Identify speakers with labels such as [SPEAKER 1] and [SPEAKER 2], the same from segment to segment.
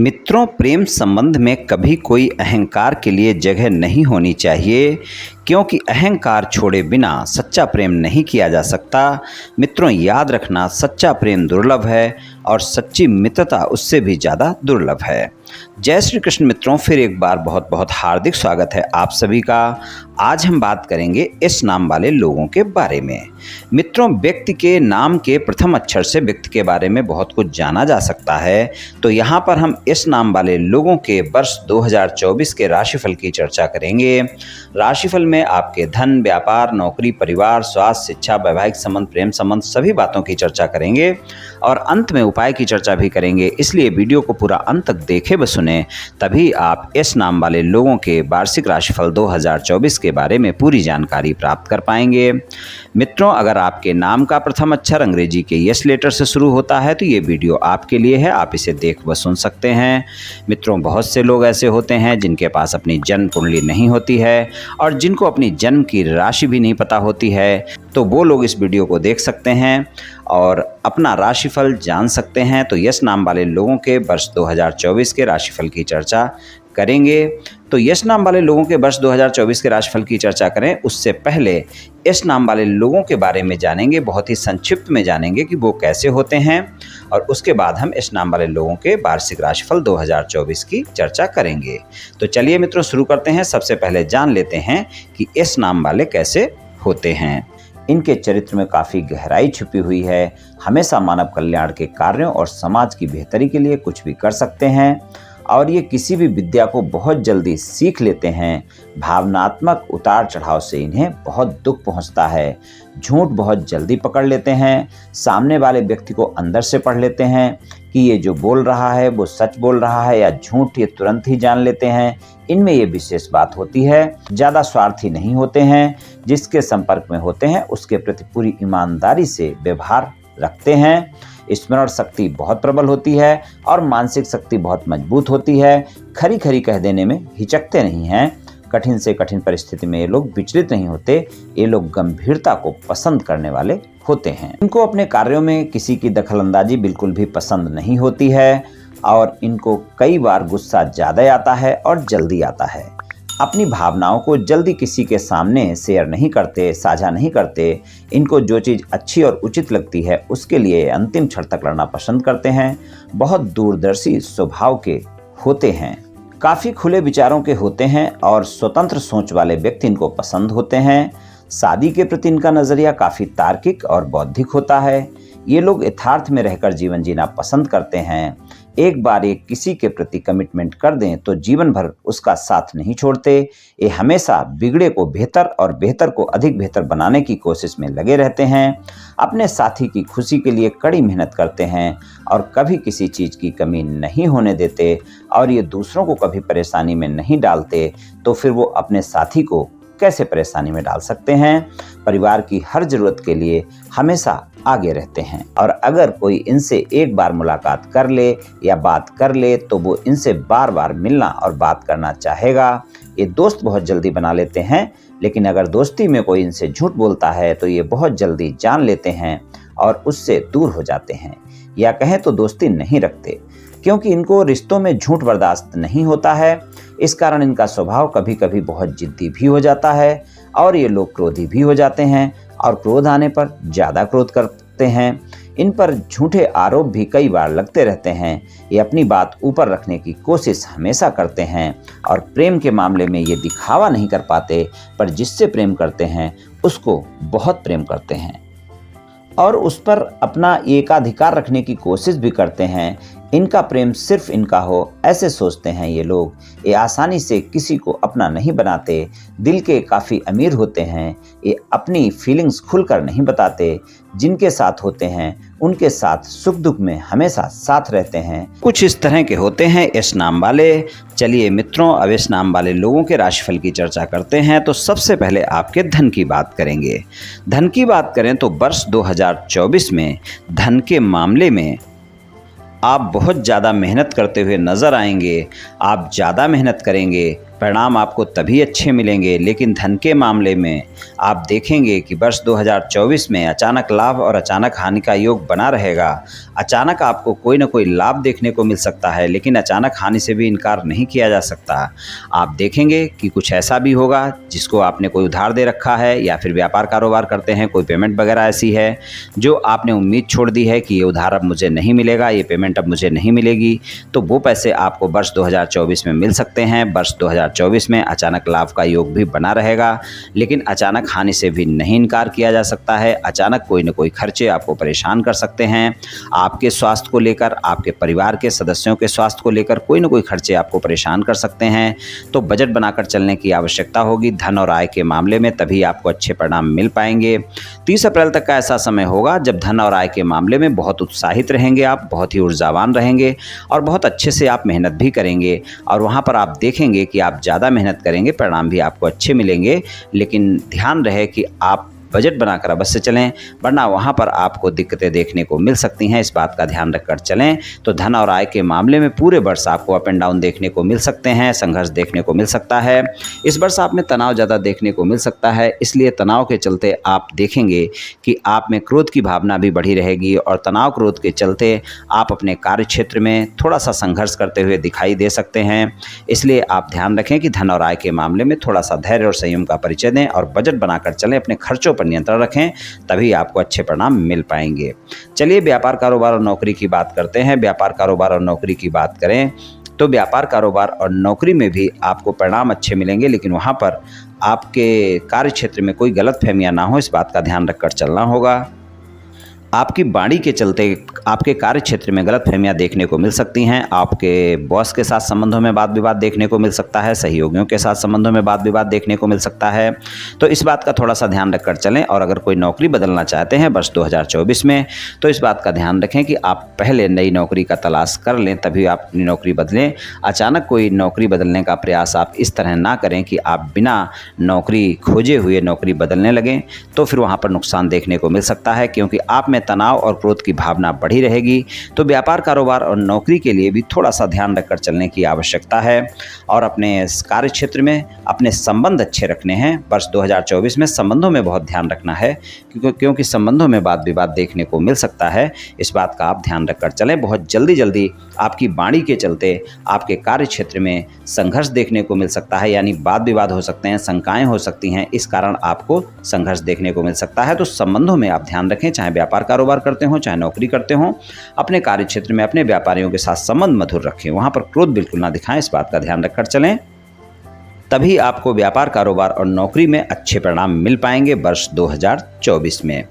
[SPEAKER 1] मित्रों, प्रेम संबंध में कभी कोई अहंकार के लिए जगह नहीं होनी चाहिए, क्योंकि अहंकार छोड़े बिना सच्चा प्रेम नहीं किया जा सकता। मित्रों, याद रखना, सच्चा प्रेम दुर्लभ है और सच्ची मित्रता उससे भी ज़्यादा दुर्लभ है। जय श्री कृष्ण मित्रों, फिर एक बार बहुत बहुत हार्दिक स्वागत है आप सभी का। आज हम बात करेंगे एस नाम वाले लोगों के बारे में। मित्रों, व्यक्ति के नाम के प्रथम अक्षर से व्यक्ति के बारे में बहुत कुछ जाना जा सकता है। तो यहाँ पर हम एस नाम वाले लोगों के वर्ष 2024 के राशिफल की चर्चा करेंगे। राशिफल में आपके धन, व्यापार, नौकरी, परिवार, स्वास्थ्य, शिक्षा, वैवाहिक संबंध, प्रेम संबंध सभी बातों की चर्चा करेंगे और अंत में उपाय की चर्चा भी करेंगे। इसलिए वीडियो को पूरा अंत तक देखें व सुने, तभी आप एस नाम वाले लोगों के वार्षिक राशिफल 2024 के बारे में पूरी जानकारी प्राप्त कर पाएंगे। मित्रों, अगर आपके नाम का प्रथम अक्षर अंग्रेजी के यस लेटर से शुरू होता है तो ये वीडियो आपके लिए है, आप इसे देख व सुन सकते हैं। मित्रों, बहुत से लोग ऐसे होते हैं जिनके पास अपनी जन्म कुंडली नहीं होती है और जिनको अपनी जन्म की राशि भी नहीं पता होती है, तो वो लोग इस वीडियो को देख सकते हैं और अपना राशिफल जान सकते हैं। तो यस नाम वाले लोगों के वर्ष 2024 के राशिफल की चर्चा करेंगे। तो यस नाम वाले लोगों के वर्ष 2024 के राशिफल की चर्चा करें उससे पहले एस नाम वाले लोगों के बारे में जानेंगे, बहुत ही संक्षिप्त में जानेंगे कि वो कैसे होते हैं और उसके बाद हम एस नाम वाले लोगों के वार्षिक राशिफल 2024 की चर्चा करेंगे। तो चलिए मित्रों, शुरू करते हैं। सबसे पहले जान लेते हैं कि एस नाम वाले कैसे होते हैं। इनके चरित्र में काफ़ी गहराई छुपी हुई है। हमेशा मानव कल्याण के कार्यों और समाज की बेहतरी के लिए कुछ भी कर सकते हैं और ये किसी भी विद्या को बहुत जल्दी सीख लेते हैं। भावनात्मक उतार चढ़ाव से इन्हें बहुत दुख पहुंचता है। झूठ बहुत जल्दी पकड़ लेते हैं। सामने वाले व्यक्ति को अंदर से पढ़ लेते हैं कि ये जो बोल रहा है वो सच बोल रहा है या झूठ, ये तुरंत ही जान लेते हैं। इनमें ये विशेष बात होती है, ज़्यादा स्वार्थी नहीं होते हैं। जिसके संपर्क में होते हैं उसके प्रति पूरी ईमानदारी से व्यवहार रखते हैं। स्मरण शक्ति बहुत प्रबल होती है और मानसिक शक्ति बहुत मजबूत होती है। खरी खरी कह देने में हिचकते नहीं हैं। कठिन से कठिन परिस्थिति में ये लोग विचलित नहीं होते। ये लोग गंभीरता को पसंद करने वाले होते हैं। इनको अपने कार्यों में किसी की दखलंदाजी बिल्कुल भी पसंद नहीं होती है और इनको कई बार गुस्सा ज़्यादा आता है और जल्दी आता है। अपनी भावनाओं को जल्दी किसी के सामने शेयर नहीं करते, साझा नहीं करते। इनको जो चीज़ अच्छी और उचित लगती है उसके लिए अंतिम क्षण तक लड़ना पसंद करते हैं। बहुत दूरदर्शी स्वभाव के होते हैं। काफ़ी खुले विचारों के होते हैं और स्वतंत्र सोच वाले व्यक्ति इनको पसंद होते हैं। शादी के प्रति इनका नज़रिया काफ़ी तार्किक और बौद्धिक होता है। ये लोग यथार्थ में रहकर जीवन जीना पसंद करते हैं। एक बार ये किसी के प्रति कमिटमेंट कर दें तो जीवन भर उसका साथ नहीं छोड़ते। ये हमेशा बिगड़े को बेहतर और बेहतर को अधिक बेहतर बनाने की कोशिश में लगे रहते हैं। अपने साथी की खुशी के लिए कड़ी मेहनत करते हैं और कभी किसी चीज़ की कमी नहीं होने देते और ये दूसरों को कभी परेशानी में नहीं डालते, तो फिर वो अपने साथी को कैसे परेशानी में डाल सकते हैं। परिवार की हर जरूरत के लिए हमेशा आगे रहते हैं और अगर कोई इनसे एक बार मुलाकात कर ले या बात कर ले तो वो इनसे बार बार मिलना और बात करना चाहेगा। ये दोस्त बहुत जल्दी बना लेते हैं, लेकिन अगर दोस्ती में कोई इनसे झूठ बोलता है तो ये बहुत जल्दी जान लेते हैं और उससे दूर हो जाते हैं, या कहें तो दोस्ती नहीं रखते, क्योंकि इनको रिश्तों में झूठ बर्दाश्त नहीं होता है। इस कारण इनका स्वभाव कभी कभी बहुत जिद्दी भी हो जाता है और ये लोग क्रोधी भी हो जाते हैं और क्रोध आने पर ज़्यादा क्रोध करते हैं। इन पर झूठे आरोप भी कई बार लगते रहते हैं। ये अपनी बात ऊपर रखने की कोशिश हमेशा करते हैं और प्रेम के मामले में ये दिखावा नहीं कर पाते, पर जिससे प्रेम करते हैं उसको बहुत प्रेम करते हैं और उस पर अपना एकाधिकार रखने की कोशिश भी करते हैं। इनका प्रेम सिर्फ इनका हो ऐसे सोचते हैं ये लोग। ये आसानी से किसी को अपना नहीं बनाते। दिल के काफ़ी अमीर होते हैं। ये अपनी फीलिंग्स खुलकर नहीं बताते। जिनके साथ होते हैं उनके साथ सुख दुख में हमेशा साथ रहते हैं। कुछ इस तरह के होते हैं एस नाम वाले। चलिए मित्रों, अब एस नाम वाले लोगों के राशिफल की चर्चा करते हैं। तो सबसे पहले आपके धन की बात करेंगे। धन की बात करें तो वर्ष 2024 में धन के मामले में आप बहुत ज़्यादा मेहनत करते हुए नज़र आएंगे। आप ज़्यादा मेहनत करेंगे परिणाम आपको तभी अच्छे मिलेंगे। लेकिन धन के मामले में आप देखेंगे कि वर्ष 2024 में अचानक लाभ और अचानक हानि का योग बना रहेगा। अचानक आपको कोई न कोई लाभ देखने को मिल सकता है, लेकिन अचानक हानि से भी इनकार नहीं किया जा सकता। आप देखेंगे कि कुछ ऐसा भी होगा जिसको आपने कोई उधार दे रखा है, या फिर व्यापार कारोबार करते हैं, कोई पेमेंट वगैरह ऐसी है जो आपने उम्मीद छोड़ दी है कि ये उधार अब मुझे नहीं मिलेगा, ये पेमेंट अब मुझे नहीं मिलेगी, तो वो पैसे आपको वर्ष 2024 में मिल सकते हैं। वर्ष 2024 में अचानक लाभ का योग भी बना रहेगा, लेकिन अचानक हानि से भी नहीं इनकार किया जा सकता है। अचानक कोई न कोई खर्चे आपको परेशान कर सकते हैं। आपके स्वास्थ्य को लेकर, आपके परिवार के सदस्यों के स्वास्थ्य को लेकर कोई न कोई खर्चे आपको परेशान कर सकते हैं। तो बजट बनाकर चलने की आवश्यकता होगी धन और आय के मामले में, तभी आपको अच्छे परिणाम मिल पाएंगे। 30 अप्रैल तक का ऐसा समय होगा जब धन और आय के मामले में बहुत उत्साहित रहेंगे, आप बहुत ही ऊर्जावान रहेंगे और बहुत अच्छे से आप मेहनत भी करेंगे। और वहाँ पर आप देखेंगे कि आप ज़्यादा मेहनत करेंगे, परिणाम भी आपको अच्छे मिलेंगे। लेकिन ध्यान रहे कि आप बजट बनाकर अवश्य चलें, वरना वहाँ पर आपको दिक्कतें देखने को मिल सकती हैं। इस बात का ध्यान रखकर चलें तो धन और आय के मामले में पूरे वर्ष आपको अप एंड डाउन देखने को मिल सकते हैं, संघर्ष देखने को मिल सकता है। इस वर्ष आप में तनाव ज़्यादा देखने को मिल सकता है, इसलिए तनाव के चलते आप देखेंगे कि आप में क्रोध की भावना भी बढ़ी रहेगी और तनाव क्रोध के चलते आप अपने कार्य क्षेत्र में थोड़ा सा संघर्ष करते हुए दिखाई दे सकते हैं। इसलिए आप ध्यान रखें कि धन और आय के मामले में थोड़ा सा धैर्य और संयम का परिचय दें और बजट बनाकर चलें, अपने खर्चों नियंत्रण रखें, तभी आपको अच्छे परिणाम मिल पाएंगे। चलिए व्यापार कारोबार और नौकरी की बात करते हैं। व्यापार कारोबार और नौकरी की बात करें तो व्यापार कारोबार और नौकरी में भी आपको परिणाम अच्छे मिलेंगे, लेकिन वहां पर आपके कार्य क्षेत्र में कोई गलतफहमियां ना हो, इस बात का ध्यान रखकर चलना होगा। आपकी वाणी के चलते आपके कार्य क्षेत्र में गलतफहमियां देखने को मिल सकती हैं। आपके बॉस के साथ संबंधों में वाद विवाद देखने को मिल सकता है, सहयोगियों के साथ संबंधों में वाद विवाद देखने को मिल सकता है। तो इस बात का थोड़ा सा ध्यान रखकर चलें। और अगर कोई नौकरी बदलना चाहते हैं वर्ष 2024 में, तो इस बात का ध्यान रखें कि आप पहले नई नौकरी का तलाश कर लें, तभी आप अपनी नौकरी बदलें। अचानक कोई नौकरी बदलने का प्रयास आप इस तरह ना करें कि आप बिना नौकरी खोजे हुए नौकरी बदलने लगें, तो फिर वहाँ पर नुकसान देखने को मिल सकता है, क्योंकि आप में तनाव और क्रोध की भावना बढ़ी रहेगी। तो व्यापार कारोबार और नौकरी के लिए भी थोड़ा सा ध्यान रखकर चलने की आवश्यकता है और अपने कार्य क्षेत्र में अपने संबंध अच्छे रखने हैं। वर्ष 2024 में संबंधों में बहुत ध्यान रखना है, क्योंकि संबंधों में वाद विवाद देखने को मिल सकता है। इस बात का आप ध्यान रखकर चलें। बहुत जल्दी आपकी वाणी के चलते आपके कार्य क्षेत्र में संघर्ष देखने को मिल सकता है, यानी वाद विवाद हो सकते हैं, शंकाएं हो सकती हैं, इस कारण आपको संघर्ष देखने को मिल सकता है। तो संबंधों में आप ध्यान रखें, चाहे व्यापार कारोबार करते हो चाहे नौकरी करते हो, अपने कार्य क्षेत्र में अपने व्यापारियों के साथ संबंध मधुर रखें, वहां पर क्रोध बिल्कुल ना दिखाएं, इस बात का ध्यान रखकर चलें, तभी आपको व्यापार कारोबार और नौकरी में अच्छे परिणाम मिल पाएंगे वर्ष 2024 में।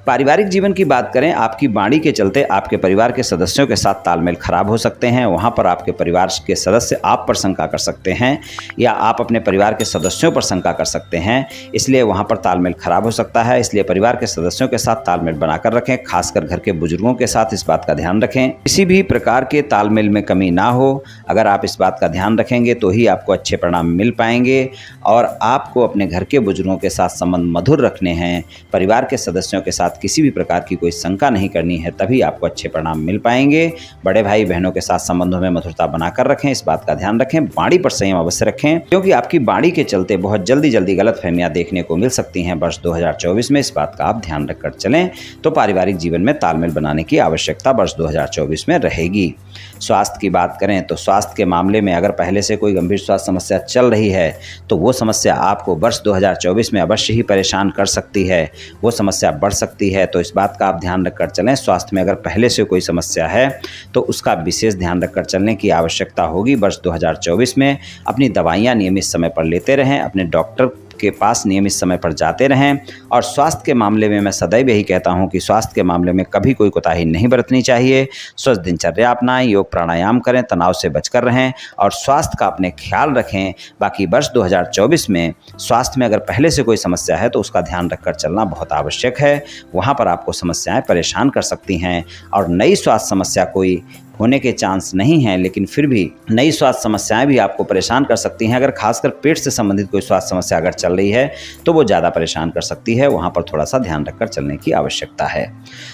[SPEAKER 1] पारिवारिक जीवन की बात करें, आपकी वाणी के चलते आपके परिवार के सदस्यों के साथ तालमेल खराब हो सकते हैं। वहां पर आपके परिवार के सदस्य आप पर शंका कर सकते हैं या आप अपने परिवार के सदस्यों पर शंका कर सकते हैं, इसलिए वहां पर तालमेल खराब हो सकता है। इसलिए परिवार के सदस्यों के साथ तालमेल बनाकर रखें, खासकर घर के बुजुर्गों के साथ इस बात का ध्यान रखें, किसी भी प्रकार के तालमेल में कमी ना हो। अगर आप इस बात का ध्यान रखेंगे तो ही आपको अच्छे परिणाम मिल पाएंगे। और आपको अपने घर के बुजुर्गों के साथ संबंध मधुर रखने हैं, परिवार के सदस्यों के साथ किसी भी प्रकार की कोई शंका नहीं करनी है, तभी आपको अच्छे परिणाम मिल पाएंगे। बड़े भाई बहनों के साथ संबंधों में मधुरता बनाकर रखें, इस बात का ध्यान रखें। वाणी पर संयम अवश्य रखें, क्योंकि आपकी वाणी के चलते बहुत जल्दी गलतफहमियां देखने को मिल सकती हैं वर्ष 2024 में। इस बात का आप ध्यान रखकर चलें तो पारिवारिक जीवन में तालमेल बनाने की आवश्यकता वर्ष 2024 में रहेगी। स्वास्थ्य की बात करें तो स्वास्थ्य के मामले में अगर पहले से कोई गंभीर स्वास्थ्य समस्या चल रही है तो वो समस्या आपको वर्ष 2024 में अवश्य ही परेशान कर सकती है, वो समस्या बढ़ सकती है। तो इस बात का आप ध्यान रखकर चलें। स्वास्थ्य में अगर पहले से कोई समस्या है तो उसका विशेष ध्यान रखकर चलने की आवश्यकता होगी वर्ष 2024 में। अपनी दवाइयाँ नियमित समय पर लेते रहें, अपने डॉक्टर के पास नियमित समय पर जाते रहें। और स्वास्थ्य के मामले में मैं सदैव यही कहता हूं कि स्वास्थ्य के मामले में कभी कोई कोताही नहीं बरतनी चाहिए। स्वस्थ दिनचर्या अपनाएं, योग प्राणायाम करें, तनाव से बचकर रहें और स्वास्थ्य का अपने ख्याल रखें। बाकी वर्ष 2024 में स्वास्थ्य में अगर पहले से कोई समस्या है तो उसका ध्यान रखकर चलना बहुत आवश्यक है। वहाँ पर आपको समस्याएं परेशान कर सकती हैं और नई स्वास्थ्य समस्या कोई होने के चांस नहीं हैं, लेकिन फिर भी नई स्वास्थ्य समस्याएं भी आपको परेशान कर सकती हैं। अगर खासकर पेट से संबंधित कोई स्वास्थ्य समस्या अगर चल रही है तो वो ज़्यादा परेशान कर सकती है, वहाँ पर थोड़ा सा ध्यान रखकर चलने की आवश्यकता है।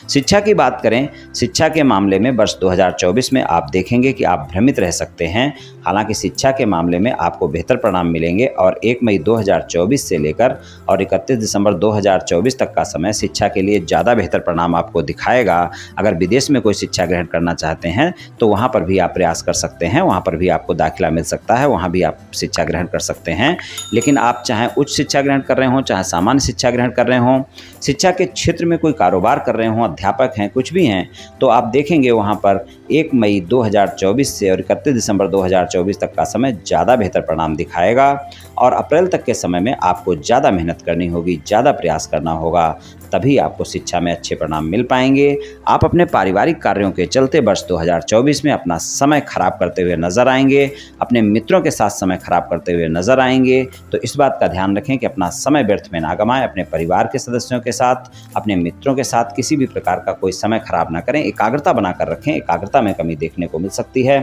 [SPEAKER 1] शिक्षा की बात करें, शिक्षा के मामले में वर्ष 2024 में आप देखेंगे कि आप भ्रमित रह सकते हैं। हालांकि शिक्षा के मामले में आपको बेहतर परिणाम मिलेंगे और 1 मई 2024 से लेकर और 31 दिसंबर 2024 तक का समय शिक्षा के लिए ज़्यादा बेहतर परिणाम आपको दिखाएगा। अगर विदेश में कोई शिक्षा ग्रहण करना चाहते हैं तो वहाँ पर भी आप प्रयास कर सकते हैं, वहाँ पर भी आपको दाखिला मिल सकता है, वहाँ भी आप शिक्षा ग्रहण कर सकते हैं। लेकिन आप चाहे उच्च शिक्षा ग्रहण कर रहे हों, चाहे सामान्य शिक्षा ग्रहण कर रहे हों, शिक्षा के क्षेत्र में कोई कारोबार कर रहे हों, अध्यापक हैं, कुछ भी हैं, तो आप देखेंगे वहाँ पर 1 मई 2024 से और 31 दिसंबर 2024 तक का समय ज़्यादा बेहतर परिणाम दिखाएगा। और अप्रैल तक के समय में आपको ज़्यादा मेहनत करनी होगी, ज़्यादा प्रयास करना होगा, तभी आपको शिक्षा में अच्छे परिणाम मिल पाएंगे। आप अपने पारिवारिक कार्यों के चलते वर्ष 2024 में अपना समय खराब करते हुए नजर आएंगे, अपने मित्रों के साथ समय खराब करते हुए नजर आएंगे। तो इस बात का ध्यान रखें कि अपना समय व्यर्थ में ना गंवाएं, अपने परिवार के सदस्यों के साथ, अपने मित्रों के साथ किसी भी प्रकार का कोई समय खराब ना करें, एकाग्रता बनाकर रखें। एकाग्रता में कमी देखने को मिल सकती है,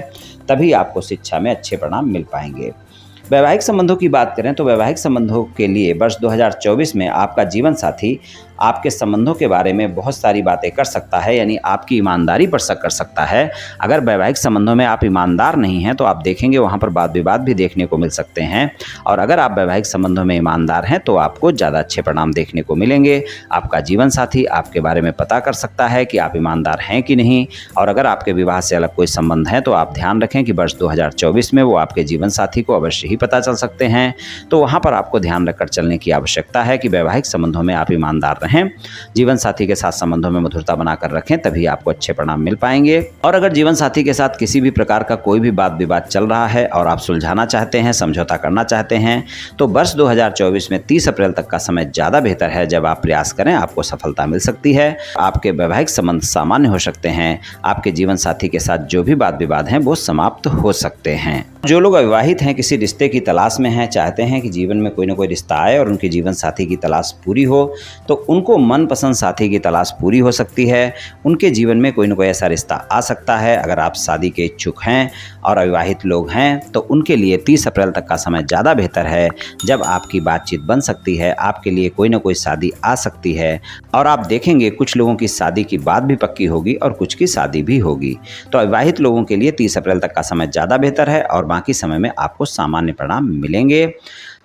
[SPEAKER 1] तभी आपको शिक्षा में अच्छे परिणाम मिल पाएंगे। वैवाहिक संबंधों की बात करें तो वैवाहिक संबंधों के लिए वर्ष 2024 में आपका जीवन साथी आपके संबंधों के बारे में बहुत सारी बातें कर सकता है, यानी आपकी ईमानदारी पर शक कर सकता है। अगर वैवाहिक संबंधों में आप ईमानदार नहीं हैं तो आप देखेंगे वहाँ पर वाद विवाद भी देखने को मिल सकते हैं। और अगर आप वैवाहिक संबंधों में ईमानदार हैं तो आपको ज़्यादा अच्छे परिणाम देखने को मिलेंगे। आपका जीवन साथी आपके बारे में पता कर सकता है कि आप ईमानदार हैं कि नहीं। और अगर आपके विवाह से अलग कोई संबंध है तो आप ध्यान रखें कि वर्ष 2024 में वो आपके जीवन साथी को अवश्य ही पता चल सकते हैं। तो वहाँ पर आपको ध्यान रखकर चलने की आवश्यकता है कि वैवाहिक संबंधों में आप ईमानदार रहें, जीवन साथी के साथ संबंधों में मधुरता बनाकर रखें, तभी आपको अच्छे परिणाम मिल पाएंगे। और अगर जीवन साथी के साथ किसी भी प्रकार का कोई भी वाद विवाद चल रहा है और आप सुलझाना चाहते हैं, समझौता करना चाहते हैं, तो वर्ष 2024 में 30 अप्रैल तक का समय ज़्यादा बेहतर है। जब आप प्रयास करें आपको सफलता मिल सकती है। आपके वैवाहिक संबंध सामान्य हो सकते हैं, आपके जीवन साथी के साथ जो भी वाद विवाद हैं वो समाप्त हो सकते हैं। जो लोग अविवाहित हैं, किसी रिश्ते की तलाश में हैं, चाहते हैं कि जीवन में कोई ना कोई रिश्ता आए और उनके जीवन साथी की तलाश पूरी हो, तो उनको मनपसंद साथी की तलाश पूरी हो सकती है। उनके जीवन में कोई ना कोई ऐसा रिश्ता आ सकता है। अगर आप शादी के इच्छुक हैं और अविवाहित लोग हैं तो उनके लिए 30 अप्रैल तक का समय ज़्यादा बेहतर है, जब आपकी बातचीत बन सकती है, आपके लिए कोई ना कोई शादी आ सकती है। और आप देखेंगे कुछ लोगों की शादी की बात भी पक्की होगी और कुछ की शादी भी होगी। तो अविवाहित लोगों के लिए 30 अप्रैल तक का समय ज़्यादा बेहतर है और बाकी समय में आपको सामान्य परिणाम मिलेंगे।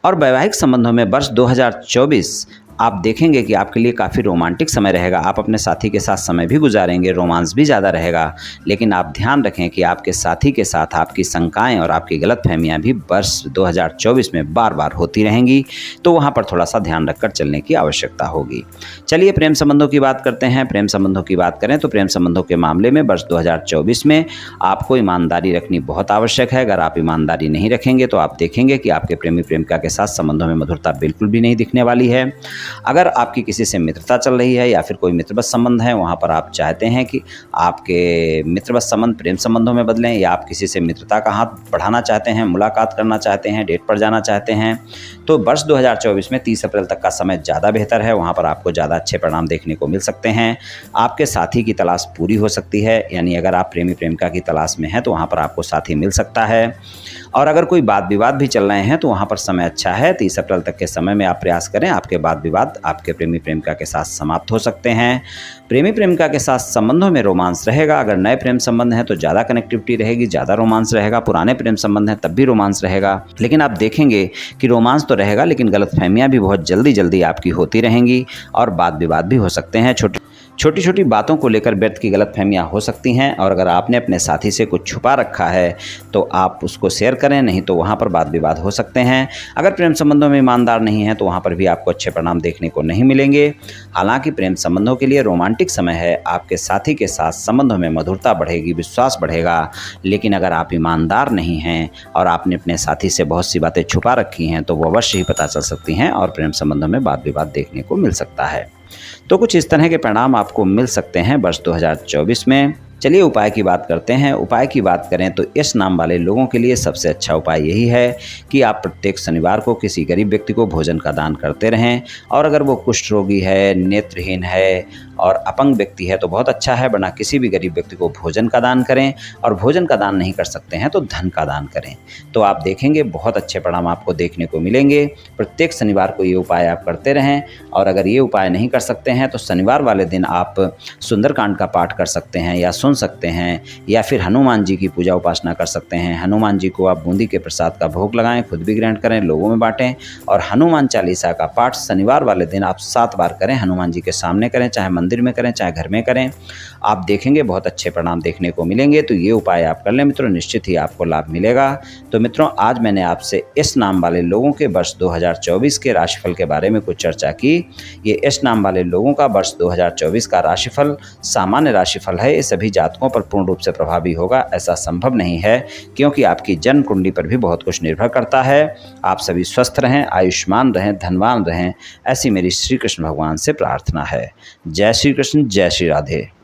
[SPEAKER 1] और वैवाहिक संबंधों में वर्ष 2024 आप देखेंगे कि आपके लिए काफ़ी रोमांटिक समय रहेगा। आप अपने साथी के साथ समय भी गुजारेंगे, रोमांस भी ज़्यादा रहेगा। लेकिन आप ध्यान रखें कि आपके साथी के साथ आपकी शंकाएं और आपकी गलतफहमियां भी वर्ष 2024 में बार बार होती रहेंगी, तो वहां पर थोड़ा सा ध्यान रखकर चलने की आवश्यकता होगी। चलिए प्रेम संबंधों की बात करते हैं। प्रेम संबंधों की बात करें तो प्रेम संबंधों के मामले में वर्ष 2024 में आपको ईमानदारी रखनी बहुत आवश्यक है। अगर आप ईमानदारी नहीं रखेंगे तो आप देखेंगे कि आपके प्रेमी प्रेमिका के साथ संबंधों में मधुरता बिल्कुल भी नहीं दिखने वाली है। अगर आपकी किसी से मित्रता चल रही है या फिर कोई मित्रवत संबंध है, वहाँ पर आप चाहते हैं कि आपके मित्रवत संबंध प्रेम संबंधों में बदलें, या आप किसी से मित्रता का हाथ बढ़ाना चाहते हैं, मुलाकात करना चाहते हैं, डेट पर जाना चाहते हैं, तो वर्ष 2024 में 30 अप्रैल तक का समय ज़्यादा बेहतर है। वहाँ पर आपको ज़्यादा अच्छे परिणाम देखने को मिल सकते हैं। आपके साथी की तलाश पूरी हो सकती है, यानी अगर आप प्रेमी प्रेमिका की तलाश में हैं तो वहाँ पर आपको साथी मिल सकता है। और अगर कोई वाद विवाद भी चल रहे हैं तो वहाँ पर समय अच्छा है। 30 अप्रैल तक के समय में आप प्रयास करें, आपके वाद विवाद आपके प्रेमी प्रेमिका के साथ समाप्त हो सकते हैं। प्रेमी प्रेमिका के साथ संबंधों में रोमांस रहेगा। अगर नए प्रेम संबंध हैं तो ज़्यादा कनेक्टिविटी रहेगी, ज़्यादा रोमांस रहेगा। पुराने प्रेम संबंध हैं तब भी रोमांस रहेगा, लेकिन आप देखेंगे कि रोमांस तो रहेगा लेकिन गलतफहमियां भी बहुत जल्दी आपकी होती रहेंगी और वाद विवाद भी हो सकते हैं। छोटी छोटी बातों को लेकर व्यर्थ की गलतफहमियां हो सकती हैं, और अगर आपने अपने साथी से कुछ छुपा रखा है तो आप उसको शेयर करें, नहीं तो वहां पर वाद विवाद हो सकते हैं। अगर प्रेम संबंधों में ईमानदार नहीं है तो वहां पर भी आपको अच्छे परिणाम देखने को नहीं मिलेंगे। हालांकि प्रेम संबंधों के लिए रोमांटिक समय है, आपके साथी के साथ संबंधों में मधुरता बढ़ेगी, विश्वास बढ़ेगा। लेकिन अगर आप ईमानदार नहीं हैं और आपने अपने साथी से बहुत सी बातें छुपा रखी हैं तो वो अवश्य ही पता चल सकती हैं और प्रेम संबंधों में वाद विवाद देखने को मिल सकता है। तो कुछ इस तरह के परिणाम आपको मिल सकते हैं वर्ष 2024 में। चलिए उपाय की बात करते हैं। उपाय की बात करें तो यश नाम वाले लोगों के लिए सबसे अच्छा उपाय यही है कि आप प्रत्येक शनिवार को किसी गरीब व्यक्ति को भोजन का दान करते रहें। और अगर वो कुष्ठ रोगी है, नेत्रहीन है और अपंग व्यक्ति है तो बहुत अच्छा है, वरना किसी भी गरीब व्यक्ति को भोजन का दान करें, और भोजन का दान नहीं कर सकते हैं तो धन का दान करें। तो आप देखेंगे बहुत अच्छे परिणाम आपको देखने को मिलेंगे। प्रत्येक शनिवार को ये उपाय आप करते रहें, और अगर ये उपाय नहीं कर सकते हैं तो शनिवार वाले दिन आप सुंदरकांड का पाठ कर सकते हैं या सुन सकते हैं, या फिर हनुमान जी की पूजा उपासना कर सकते हैं। हनुमान जी को आप बूंदी के प्रसाद का भोग लगाएं, खुद भी ग्रहण करें, लोगों में बांटें, और हनुमान चालीसा का पाठ शनिवार वाले दिन आप 7 बार करें। हनुमान जी के सामने करें, चाहे मंदिर में करें चाहे घर में करें, आप देखेंगे बहुत अच्छे परिणाम देखने को मिलेंगे। तो ये उपाय आप कर लें मित्रों, निश्चित ही आपको लाभ मिलेगा। तो मित्रों, आज मैंने आपसे इस नाम वाले लोगों के वर्ष 2024 के राशिफल के बारे में कुछ चर्चा की। ये इस नाम वाले लोगों का वर्ष 2024 का राशिफल सामान्य राशिफल है। ये सभी जातकों पर पूर्ण रूप से प्रभावी होगा ऐसा संभव नहीं है, क्योंकि आपकी जन्म कुंडली पर भी बहुत कुछ निर्भर करता है। आप सभी स्वस्थ रहें, आयुष्मान रहें, धनवान रहें, ऐसी मेरी श्री कृष्ण भगवान से प्रार्थना है। जय श्री कृष्ण, जय श्री राधे।